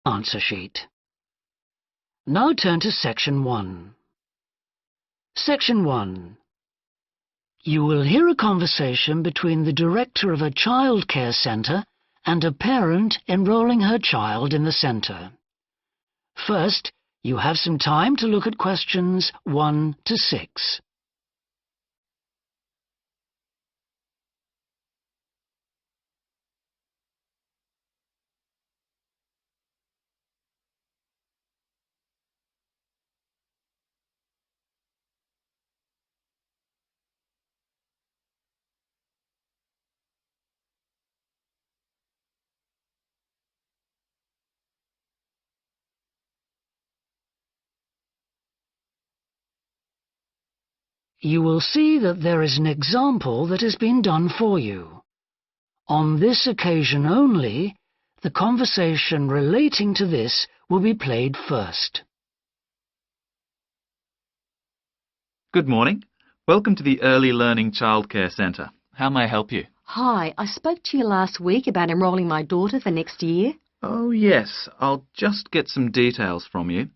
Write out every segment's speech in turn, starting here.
Answer sheet. Now turn to Section 1. Section 1. You will hear a conversation between the director of a childcare centre and a parent enrolling her child in the centre. First, you have some time to look at questions 1 to 6. You will see that there is an example that has been done for you. On this occasion only, the conversation relating to this will be played first. Good morning. Welcome to the Early Learning Childcare Centre. How may I help you? Hi, I spoke to you last week about enrolling my daughter for next year. Oh, yes. I'll just get some details from you.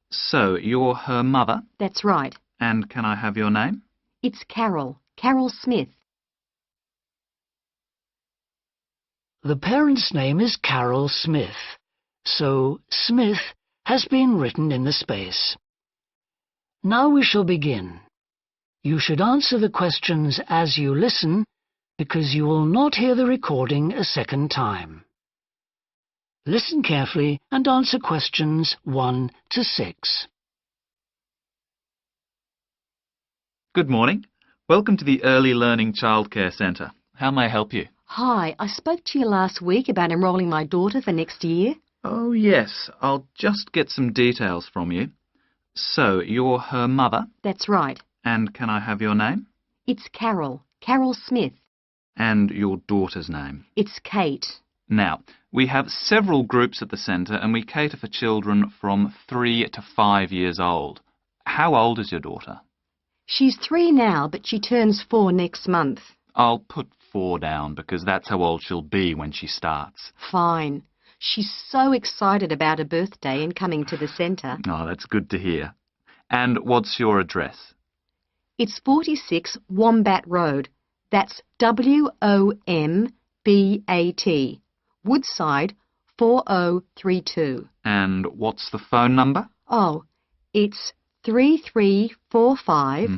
So, you're her mother? That's right. And can I have your name? It's Carol. Carol Smith. The parent's name is Carol Smith, so Smith has been written in the space. Now we shall begin. You should answer the questions as you listen, because you will not hear the recording a second time. Listen carefully and answer questions 1 to 6. Good morning. Welcome to the Early Learning Childcare Centre. How may I help you? Hi, I spoke to you last week about enrolling my daughter for next year. Oh, yes. I'll just get some details from you. So, you're her mother? That's right. And can I have your name? It's Carol. Carol Smith. And your daughter's name? It's Kate. Now, we have several groups at the centre and we cater for children from 3 to 5 years old. How old is your daughter? She's 3 now, but she turns 4 next month. I'll put 4 down because that's how old she'll be when she starts. Fine. She's so excited about her birthday and coming to the centre. Oh, that's good to hear. And what's your address? It's 46 Wombat Road. That's W-O-M-B-A-T. Woodside 4032. And what's the phone number? Oh, it's 3345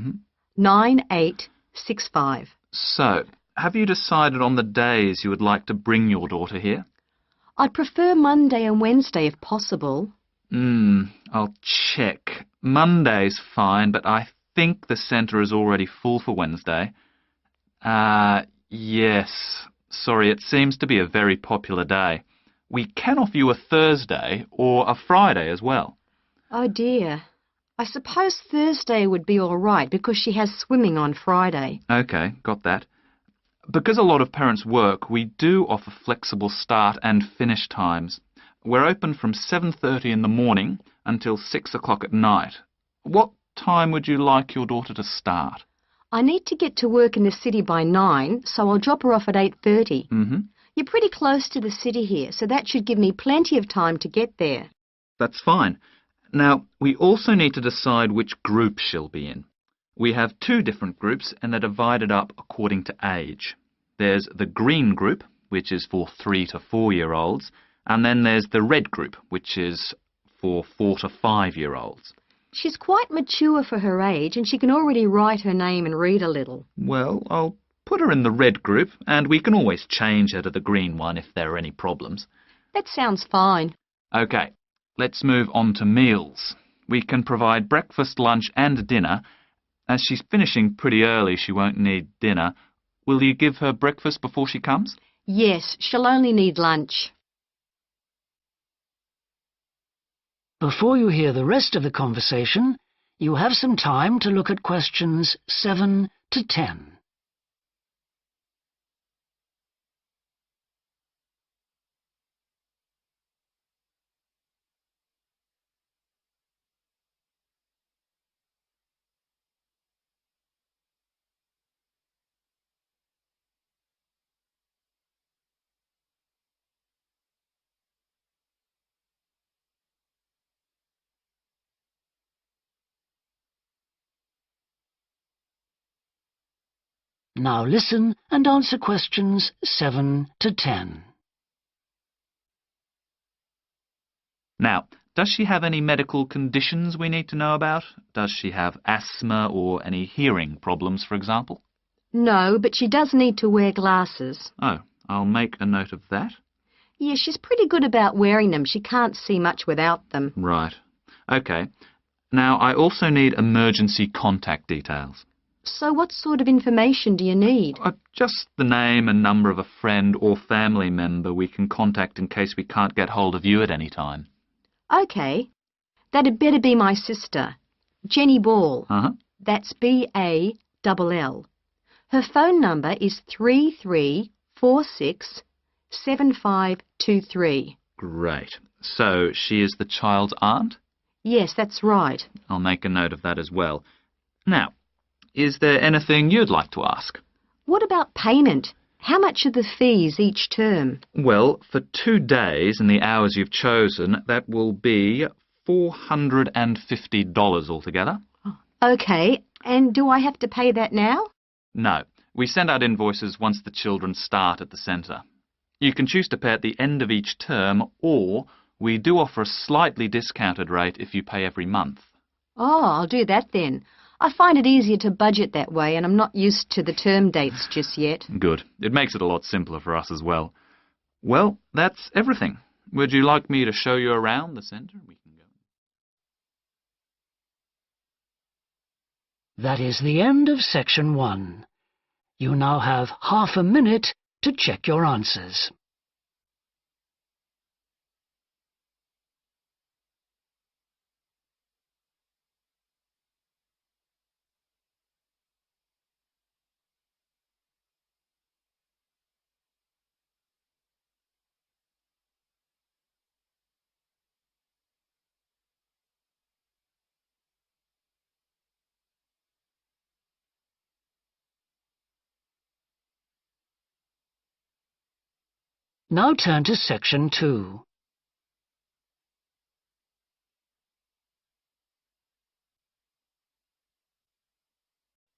9865. So, have you decided on the days you would like to bring your daughter here? I'd prefer Monday and Wednesday if possible. I'll check. Monday's fine, but I think the centre is already full for Wednesday. Yes. Sorry, it seems to be a very popular day. We can offer you a Thursday or a Friday as well. Oh dear. I suppose Thursday would be all right because she has swimming on Friday. OK, got that. Because a lot of parents work, we do offer flexible start and finish times. We're open from 7:30 in the morning until 6 o'clock at night. What time would you like your daughter to start? I need to get to work in the city by 9, so I'll drop her off at 8:30. You're pretty close to the city here, so that should give me plenty of time to get there. That's fine. Now, we also need to decide which group she'll be in. We have 2 different groups and they're divided up according to age. There's the green group, which is for 3 to 4-year-olds, and then there's the red group, which is for 4 to 5-year-olds. She's quite mature for her age and she can already write her name and read a little. Well, I'll put her in the red group and we can always change her to the green one if there are any problems. That sounds fine. OK, let's move on to meals. We can provide breakfast, lunch and dinner. As she's finishing pretty early, she won't need dinner. Will you give her breakfast before she comes? Yes, she'll only need lunch. Before you hear the rest of the conversation, you have some time to look at questions 7 to 10. Now listen and answer questions 7 to 10. Now, does she have any medical conditions we need to know about? Does she have asthma or any hearing problems, for example? No, but she does need to wear glasses. Oh, I'll make a note of that. Yeah, she's pretty good about wearing them. She can't see much without them. Right. OK. Now, I also need emergency contact details. So what sort of information do you need? Just the name and number of a friend or family member we can contact in case we can't get hold of you at any time. OK. That'd better be my sister, Jenny Ball. Uh-huh. That's B-A-L-L. Her phone number is 33467523. Great. So she is the child's aunt? Yes, that's right. I'll make a note of that as well. Now, is there anything you'd like to ask? What about payment? How much are the fees each term? Well, for 2 days and the hours you've chosen, that will be $450 altogether. OK, and do I have to pay that now? No, we send out invoices once the children start at the centre. You can choose to pay at the end of each term, or we do offer a slightly discounted rate if you pay every month. Oh, I'll do that then. I find it easier to budget that way, and I'm not used to the term dates just yet. Good. It makes it a lot simpler for us as well. Well, that's everything. Would you like me to show you around the centre? We can go. That is the end of section 1. You now have half a minute to check your answers. Now turn to section 2.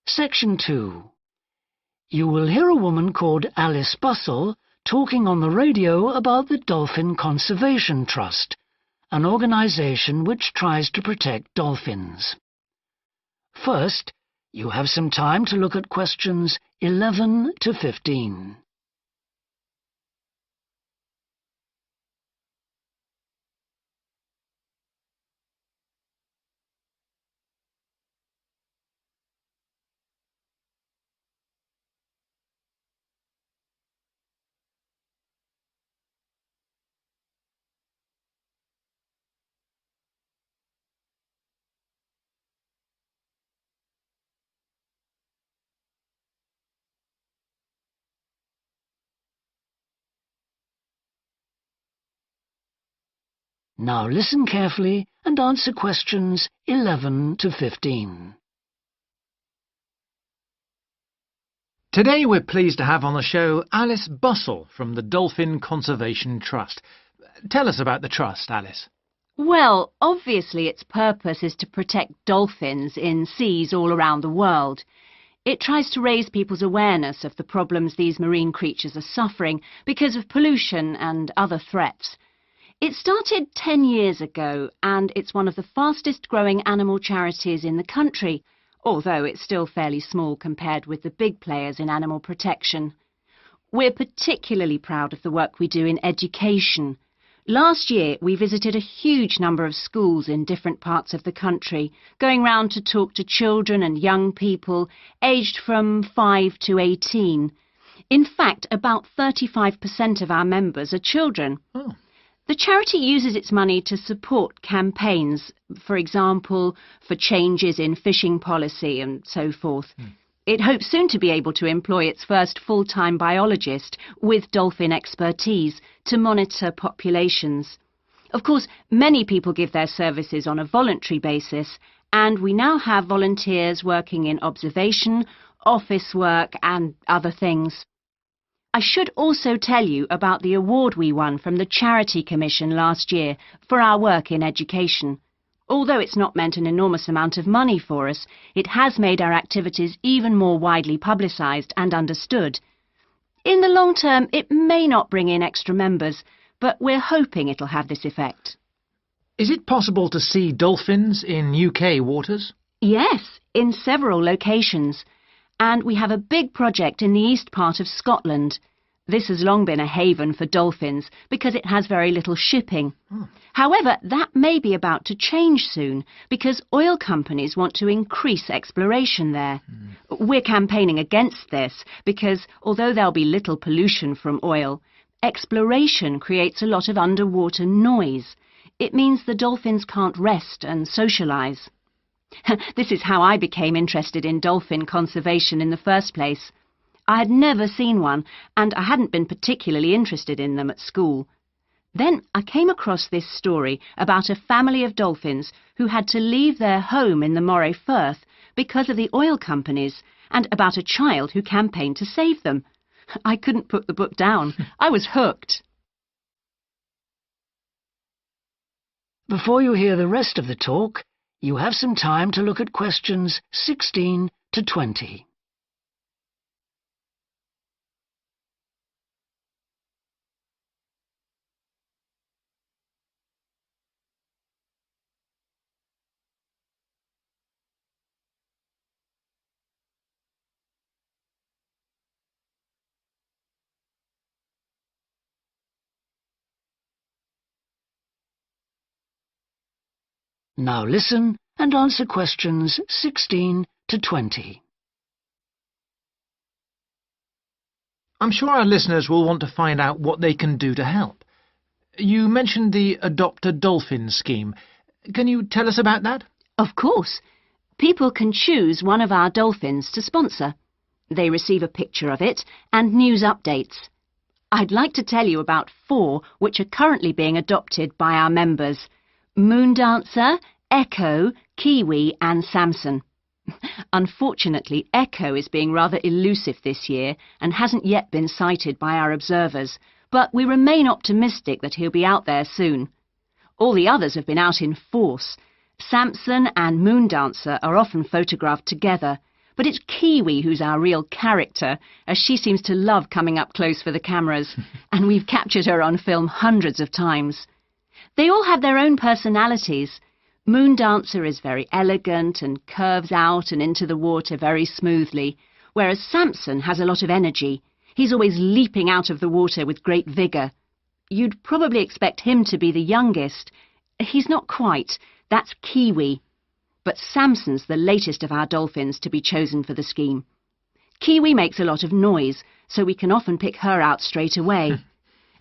Section 2. You will hear a woman called Alice Bustle talking on the radio about the Dolphin Conservation Trust, an organisation which tries to protect dolphins. First, you have some time to look at questions 11 to 15. Now listen carefully and answer questions 11 to 15. Today we're pleased to have on the show Alice Bustle from the Dolphin Conservation Trust. Tell us about the trust, Alice. Well, obviously its purpose is to protect dolphins in seas all around the world. It tries to raise people's awareness of the problems these marine creatures are suffering because of pollution and other threats. It started 10 years ago, and it's one of the fastest growing animal charities in the country, although it's still fairly small compared with the big players in animal protection. We're particularly proud of the work we do in education. Last year, we visited a huge number of schools in different parts of the country, going round to talk to children and young people aged from 5 to 18. In fact, about 35% of our members are children. Oh. The charity uses its money to support campaigns, for example, for changes in fishing policy and so forth. It hopes soon to be able to employ its first full-time biologist with dolphin expertise to monitor populations. Of course, many people give their services on a voluntary basis, and we now have volunteers working in observation, office work and other things. I should also tell you about the award we won from the Charity Commission last year for our work in education. Although it's not meant an enormous amount of money for us, it has made our activities even more widely publicised and understood. In the long term, it may not bring in extra members, but we're hoping it'll have this effect. Is it possible to see dolphins in UK waters? Yes, in several locations. And we have a big project in the east part of Scotland. This has long been a haven for dolphins because it has very little shipping. However, that may be about to change soon because oil companies want to increase exploration there. We're campaigning against this because although there'll be little pollution from oil, exploration creates a lot of underwater noise. It means the dolphins can't rest and socialise. This is how I became interested in dolphin conservation in the first place. I had never seen one, and I hadn't been particularly interested in them at school. Then I came across this story about a family of dolphins who had to leave their home in the Moray Firth because of the oil companies, and about a child who campaigned to save them. I couldn't put the book down. I was hooked. Before you hear the rest of the talk, you have some time to look at questions 16 to 20. Now listen and answer questions 16 to 20. I'm sure our listeners will want to find out what they can do to help. You mentioned the Adopt a Dolphin scheme. Can you tell us about that? Of course. People can choose one of our dolphins to sponsor. They receive a picture of it and news updates. I'd like to tell you about 4 which are currently being adopted by our members: Moondancer, Echo, Kiwi and Samson. Unfortunately, Echo is being rather elusive this year and hasn't yet been sighted by our observers, but we remain optimistic that he'll be out there soon. All the others have been out in force. Samson and Moondancer are often photographed together, but it's Kiwi who's our real character, as she seems to love coming up close for the cameras, and we've captured her on film hundreds of times. They all have their own personalities. Moondancer is very elegant and curves out and into the water very smoothly, whereas Samson has a lot of energy. He's always leaping out of the water with great vigour. You'd probably expect him to be the youngest. He's not quite. That's Kiwi. But Samson's the latest of our dolphins to be chosen for the scheme. Kiwi makes a lot of noise, so we can often pick her out straight away.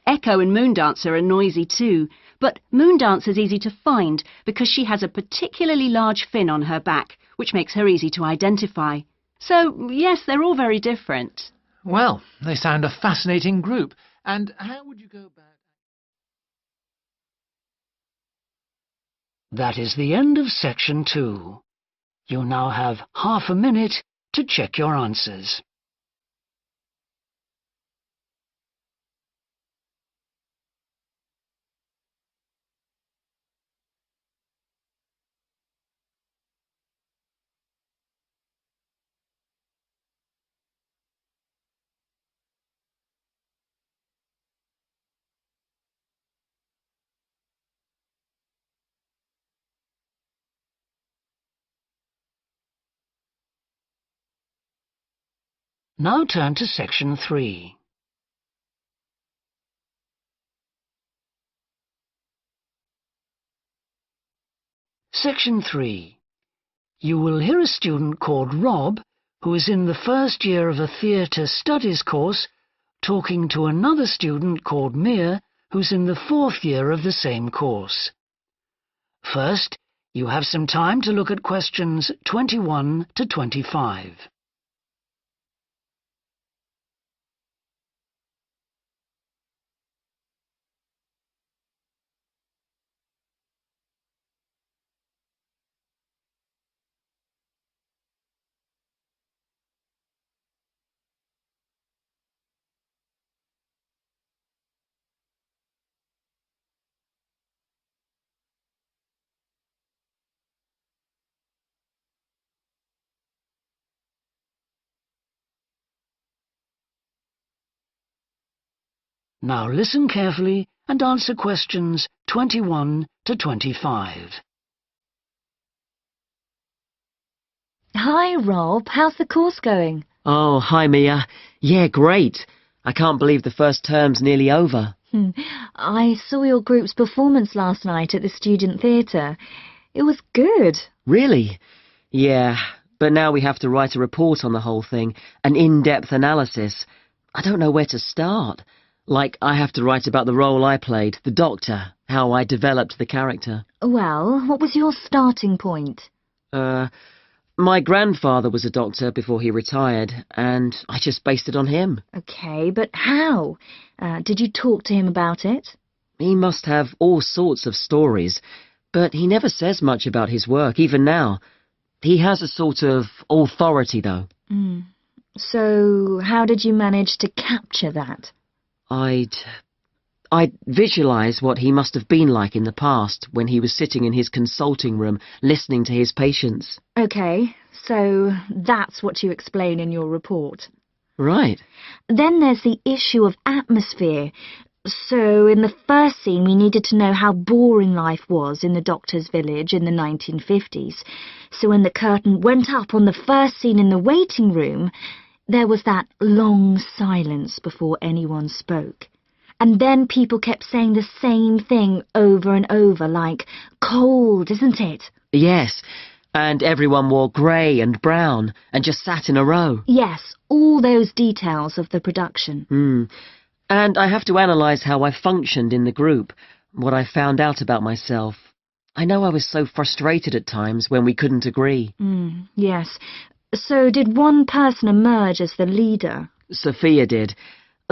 Echo and Moondancer are noisy too, but Moondancer's easy to find because she has a particularly large fin on her back, which makes her easy to identify. So, yes, they're all very different. Well, they sound a fascinating group. And how would you go about... That is the end of section 2. You now have half a minute to check your answers. Now turn to section 3. Section 3. You will hear a student called Rob, who is in the first year of a theatre studies course, talking to another student called Mia, who's in the 4th year of the same course. First, you have some time to look at questions 21 to 25. Now listen carefully and answer questions 21 to 25. Hi, Rob. How's the course going? Oh, hi, Mia. Yeah, great. I can't believe the first term's nearly over. I saw your group's performance last night at the student theatre. It was good. Really? Yeah, but now we have to write a report on the whole thing, an in-depth analysis. I don't know where to start. Like, I have to write about the role I played, the doctor, how I developed the character. Well, what was your starting point? My grandfather was a doctor before he retired, and I just based it on him. Okay, but how? Did you talk to him about it? He must have all sorts of stories, but he never says much about his work, even now. He has a sort of authority, though. So, how did you manage to capture that? I'd visualize what he must have been like in the past when he was sitting in his consulting room listening to his patients. Okay, so that's what you explain in your report. Right. Then there's the issue of atmosphere. So in the first scene we needed to know how boring life was in the doctor's village in the 1950s. So when the curtain went up on the first scene in the waiting room, there was that long silence before anyone spoke. And then people kept saying the same thing over and over, like, cold, isn't it? Yes, and everyone wore grey and brown and just sat in a row. Yes, all those details of the production. And I have to analyse how I functioned in the group, what I found out about myself. I know I was so frustrated at times when we couldn't agree. Yes. So did one person emerge as the leader? Sophia did.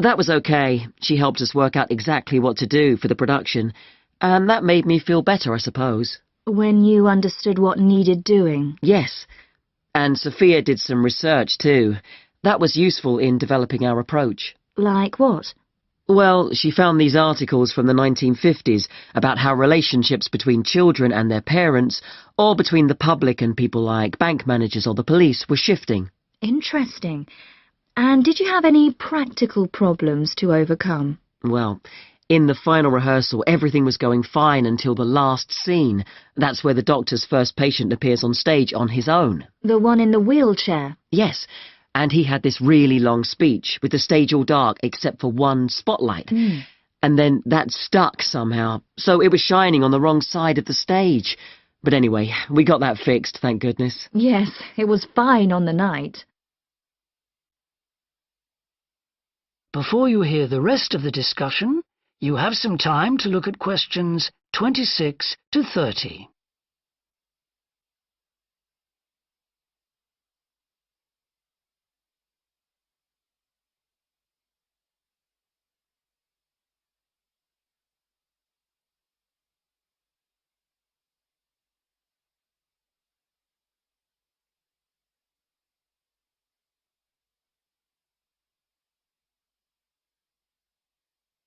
That was okay. She helped us work out exactly what to do for the production, and that made me feel better, I suppose. When you understood what needed doing? Yes, and Sophia did some research too. That was useful in developing our approach. Like what? Well, she found these articles from the 1950s about how relationships between children and their parents, or between the public and people like bank managers or the police, were shifting. Interesting. And did you have any practical problems to overcome? Well, in the final rehearsal, everything was going fine until the last scene. That's where the doctor's first patient appears on stage on his own. The one in the wheelchair? Yes, and he had this really long speech with the stage all dark except for one spotlight. And then that stuck somehow, so it was shining on the wrong side of the stage. But anyway, we got that fixed, thank goodness. Yes, it was fine on the night. Before you hear the rest of the discussion, you have some time to look at questions 26 to 30.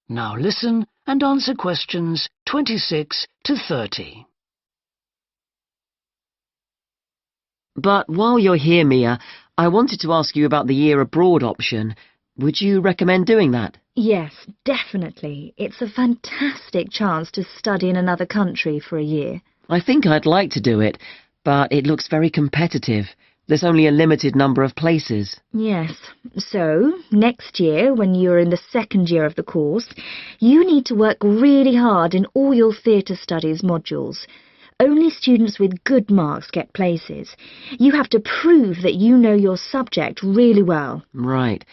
Now listen and answer questions 26 to 30. But while you're here, Mia, I wanted to ask you about the year abroad option. Would you recommend doing that? Yes, definitely. It's a fantastic chance to study in another country for a year. I think I'd like to do it, but it looks very competitive. There's only a limited number of places. Yes. So, next year, when you're in the second year of the course, you need to work really hard in all your theatre studies modules. Only students with good marks get places. You have to prove that you know your subject really well. Right.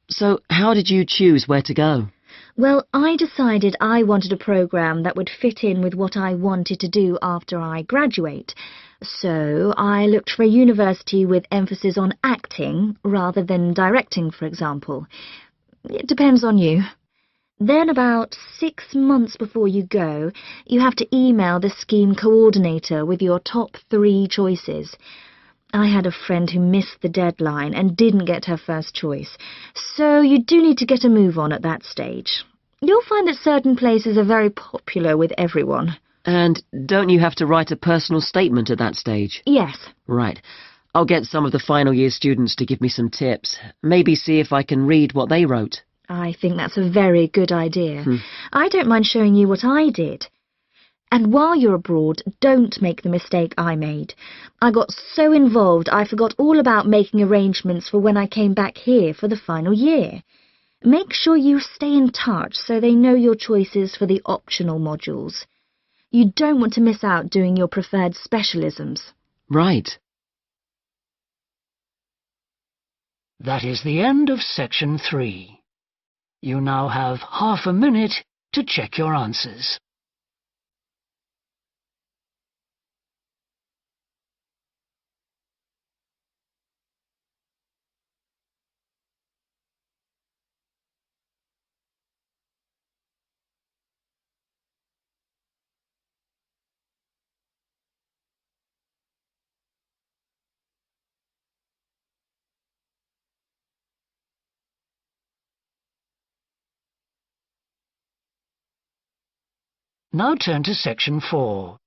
So, how did you choose where to go? Well, I decided I wanted a programme that would fit in with what I wanted to do after I graduate. So I looked for a university with emphasis on acting rather than directing, for example. It depends on you. Then about 6 months before you go, you have to email the scheme coordinator with your top 3 choices. I had a friend who missed the deadline and didn't get her first choice, so you do need to get a move on at that stage. You'll find that certain places are very popular with everyone. And don't you have to write a personal statement at that stage? Yes. Right. I'll get some of the final year students to give me some tips. Maybe see if I can read what they wrote. I think that's a very good idea. I don't mind showing you what I did. And while you're abroad, don't make the mistake I made. I got so involved I forgot all about making arrangements for when I came back here for the final year. Make sure you stay in touch so they know your choices for the optional modules. You don't want to miss out doing your preferred specialisms. Right. That is the end of section 3. You now have half a minute to check your answers. Now turn to section 4.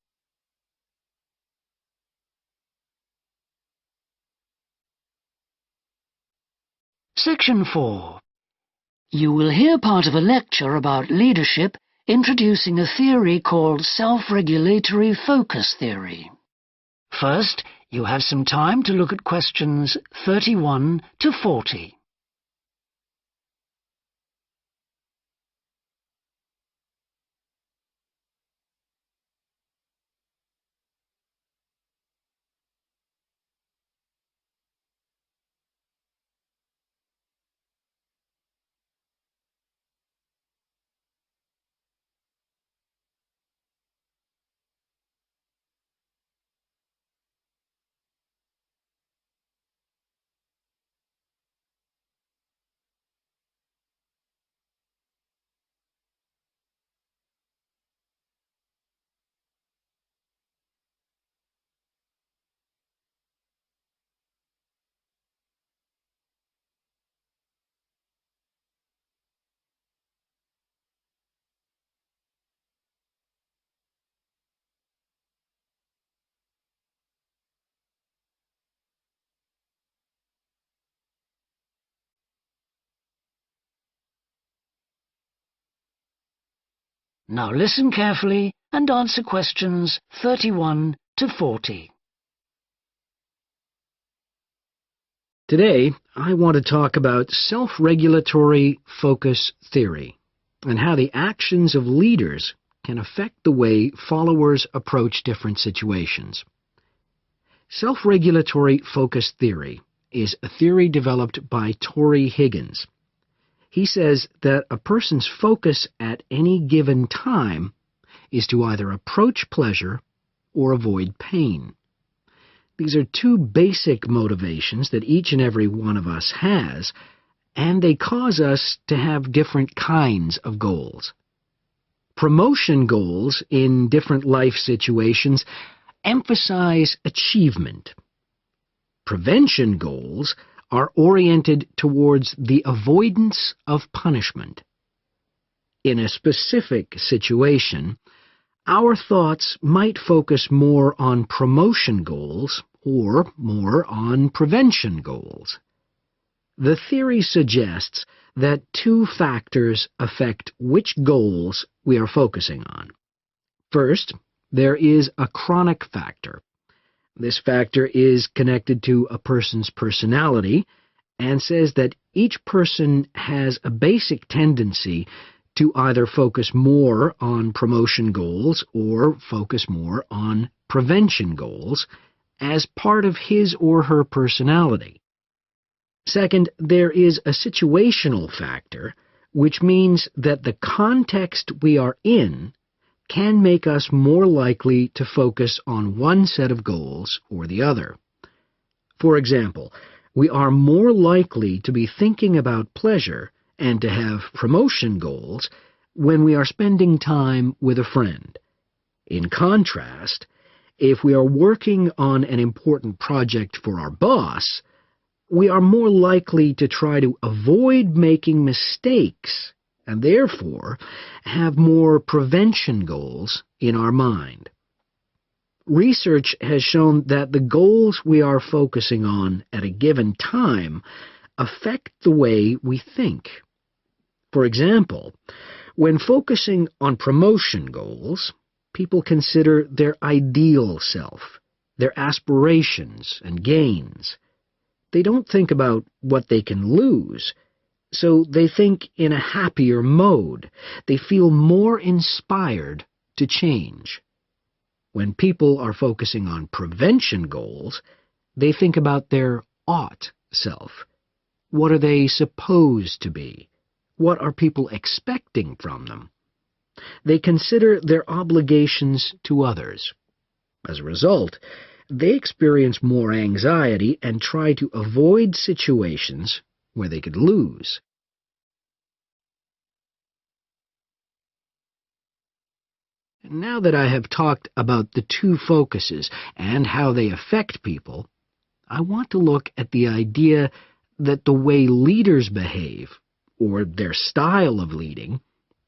Section 4. You will hear part of a lecture about leadership introducing a theory called self-regulatory focus theory. First, you have some time to look at questions 31 to 40. Now listen carefully and answer questions 31 to 40. Today, I want to talk about self-regulatory focus theory and how the actions of leaders can affect the way followers approach different situations. Self-regulatory focus theory is a theory developed by Torrey Higgins. He says that a person's focus at any given time is to either approach pleasure or avoid pain. These are two basic motivations that each and every one of us has, and they cause us to have different kinds of goals. Promotion goals in different life situations emphasize achievement. Prevention goals are oriented towards the avoidance of punishment. In a specific situation, our thoughts might focus more on promotion goals or more on prevention goals. The theory suggests that two factors affect which goals we are focusing on. First, there is a chronic factor. This factor is connected to a person's personality and says that each person has a basic tendency to either focus more on promotion goals or focus more on prevention goals as part of his or her personality. Second, there is a situational factor, which means that the context we are in can make us more likely to focus on one set of goals or the other. For example, we are more likely to be thinking about pleasure and to have promotion goals when we are spending time with a friend. In contrast, if we are working on an important project for our boss, we are more likely to try to avoid making mistakes and therefore have more prevention goals in our mind. Research has shown that the goals we are focusing on at a given time affect the way we think. For example, when focusing on promotion goals, people consider their ideal self, their aspirations and gains. They don't think about what they can lose, so they think in a happier mode. They feel more inspired to change. When people are focusing on prevention goals, they think about their ought self. What are they supposed to be? What are people expecting from them? They consider their obligations to others. As a result, they experience more anxiety and try to avoid situations where they could lose. Now that I have talked about the two focuses and how they affect people, I want to look at the idea that the way leaders behave, or their style of leading,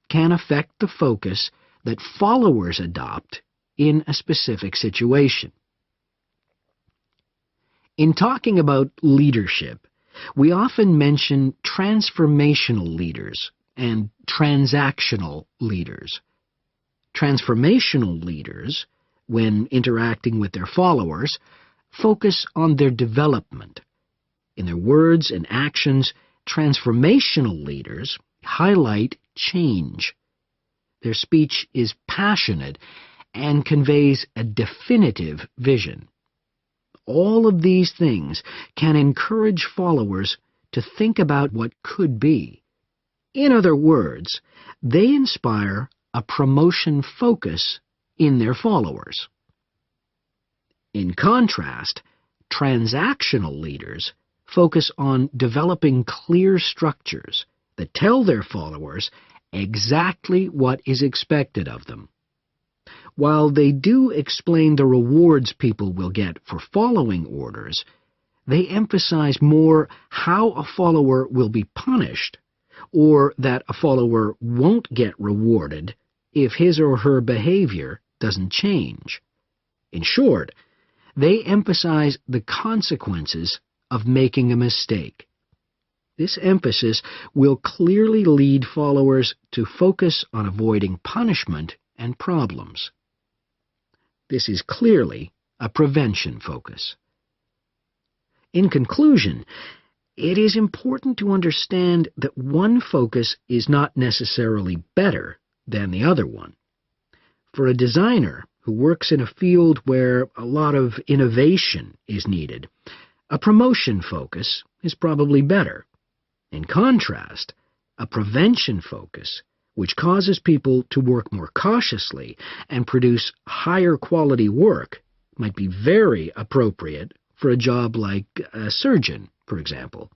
can affect the focus that followers adopt in a specific situation. In talking about leadership, we often mention transformational leaders and transactional leaders. Transformational leaders, when interacting with their followers, focus on their development. In their words and actions, transformational leaders highlight change. Their speech is passionate and conveys a definitive vision. All of these things can encourage followers to think about what could be. In other words, they inspire a promotion focus in their followers. In contrast, transactional leaders focus on developing clear structures that tell their followers exactly what is expected of them. While they do explain the rewards people will get for following orders, they emphasize more how a follower will be punished, or that a follower won't get rewarded if his or her behavior doesn't change. In short, they emphasize the consequences of making a mistake. This emphasis will clearly lead followers to focus on avoiding punishment and problems. This is clearly a prevention focus. In conclusion, it is important to understand that one focus is not necessarily better than the other one. For a designer who works in a field where a lot of innovation is needed, a promotion focus is probably better. In contrast, a prevention focus, which causes people to work more cautiously and produce higher quality work, might be very appropriate for a job like a surgeon, for example.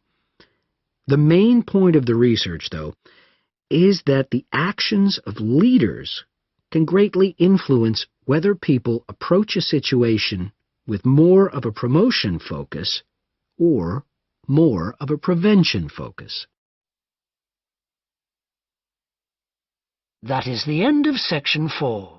The main point of the research, though, is that the actions of leaders can greatly influence whether people approach a situation with more of a promotion focus or more of a prevention focus. That is the end of section 4.